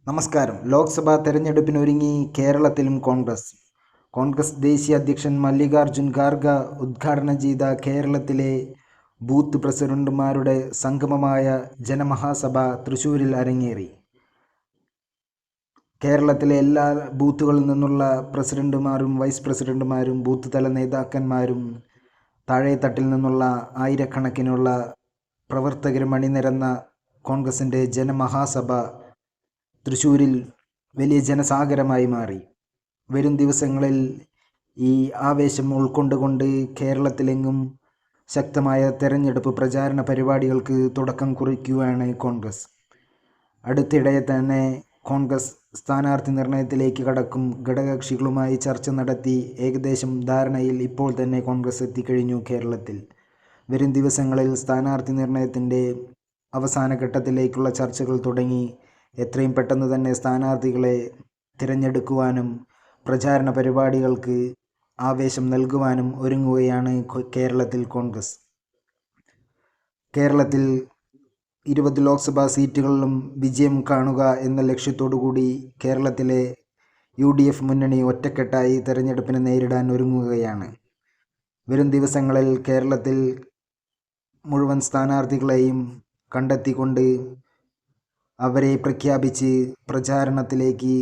നമസ്കാരം. ലോക്സഭാ തെരഞ്ഞെടുപ്പിനൊരുങ്ങി കേരളത്തിലും കോൺഗ്രസ് ദേശീയ അധ്യക്ഷൻ മല്ലികാർജുൻ ഖാർഗ ഉദ്ഘാടനം ചെയ്ത കേരളത്തിലെ ബൂത്ത് പ്രസിഡന്റുമാരുടെ സംഗമമായ ജനമഹാസഭ തൃശ്ശൂരിൽ അരങ്ങേറി. കേരളത്തിലെ എല്ലാ ബൂത്തുകളിൽ നിന്നുള്ള പ്രസിഡന്റുമാരും വൈസ് പ്രസിഡന്റുമാരും ബൂത്ത് തല നേതാക്കന്മാരും താഴെത്തട്ടിൽ നിന്നുള്ള ആയിരക്കണക്കിനുള്ള പ്രവർത്തകരും അണിനിരന്ന കോൺഗ്രസിൻ്റെ ജനമഹാസഭ തൃശ്ശൂരിൽ വലിയ ജനസാഗരമായി മാറി. വരും ദിവസങ്ങളിൽ ഈ ആവേശം ഉൾക്കൊണ്ടുകൊണ്ട് കേരളത്തിലെങ്ങും ശക്തമായ തെരഞ്ഞെടുപ്പ് പ്രചാരണ പരിപാടികൾക്ക് തുടക്കം കുറിക്കുകയാണ് കോൺഗ്രസ്. അടുത്തിടെ തന്നെ കോൺഗ്രസ് സ്ഥാനാർത്ഥി നിർണയത്തിലേക്ക് കടക്കും. ഘടകകക്ഷികളുമായി ചർച്ച നടത്തി ഏകദേശം ധാരണയിൽ ഇപ്പോൾ തന്നെ കോൺഗ്രസ് എത്തിക്കഴിഞ്ഞു. കേരളത്തിൽ വരും ദിവസങ്ങളിൽ സ്ഥാനാർത്ഥി നിർണയത്തിൻ്റെ അവസാന ഘട്ടത്തിലേക്കുള്ള ചർച്ചകൾ തുടങ്ങി. എത്രയും പെട്ടെന്ന് തന്നെ സ്ഥാനാർത്ഥികളെ തിരഞ്ഞെടുക്കുവാനും പ്രചാരണ പരിപാടികൾക്ക് ആവേശം നൽകുവാനും ഒരുങ്ങുകയാണ് കേരളത്തിൽ കോൺഗ്രസ്. കേരളത്തിൽ 20 ലോക്സഭാ സീറ്റുകളിലും വിജയം കാണുക എന്ന ലക്ഷ്യത്തോടുകൂടി കേരളത്തിലെ UDF മുന്നണി ഒറ്റക്കെട്ടായി തെരഞ്ഞെടുപ്പിനെ നേരിടാൻ ഒരുങ്ങുകയാണ്. വരും ദിവസങ്ങളിൽ കേരളത്തിൽ മുഴുവൻ സ്ഥാനാർത്ഥികളെയും കണ്ടെത്തിക്കൊണ്ട് അവരെ പ്രഖ്യാപിച്ച് പ്രചാരണത്തിലേക്ക്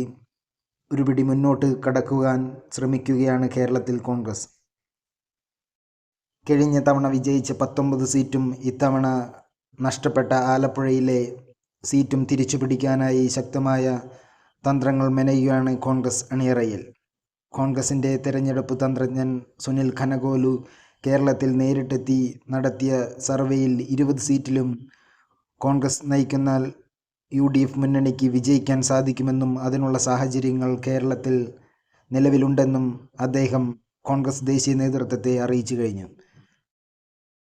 ഒരുപിടി മുന്നോട്ട് കടക്കുവാൻ ശ്രമിക്കുകയാണ് കേരളത്തിൽ കോൺഗ്രസ്. കഴിഞ്ഞ തവണ വിജയിച്ച 19 സീറ്റും ഇത്തവണ നഷ്ടപ്പെട്ട ആലപ്പുഴയിലെ സീറ്റും തിരിച്ചു പിടിക്കാനായി ശക്തമായ തന്ത്രങ്ങൾ മെനയുകയാണ് കോൺഗ്രസ് അണിയറയിൽ. കോൺഗ്രസിൻ്റെ തെരഞ്ഞെടുപ്പ് തന്ത്രജ്ഞൻ സുനിൽ ഖനഗോലു കേരളത്തിൽ നേരിട്ടെത്തി നടത്തിയ സർവേയിൽ 20 സീറ്റിലും കോൺഗ്രസ് നയിക്കുന്ന UDF മുന്നണിക്ക് വിജയിക്കാൻ സാധിക്കുമെന്നും അതിനുള്ള സാഹചര്യങ്ങൾ കേരളത്തിൽ നിലവിലുണ്ടെന്നും അദ്ദേഹം കോൺഗ്രസ് ദേശീയ നേതൃത്വത്തെ അറിയിച്ചു കഴിഞ്ഞു.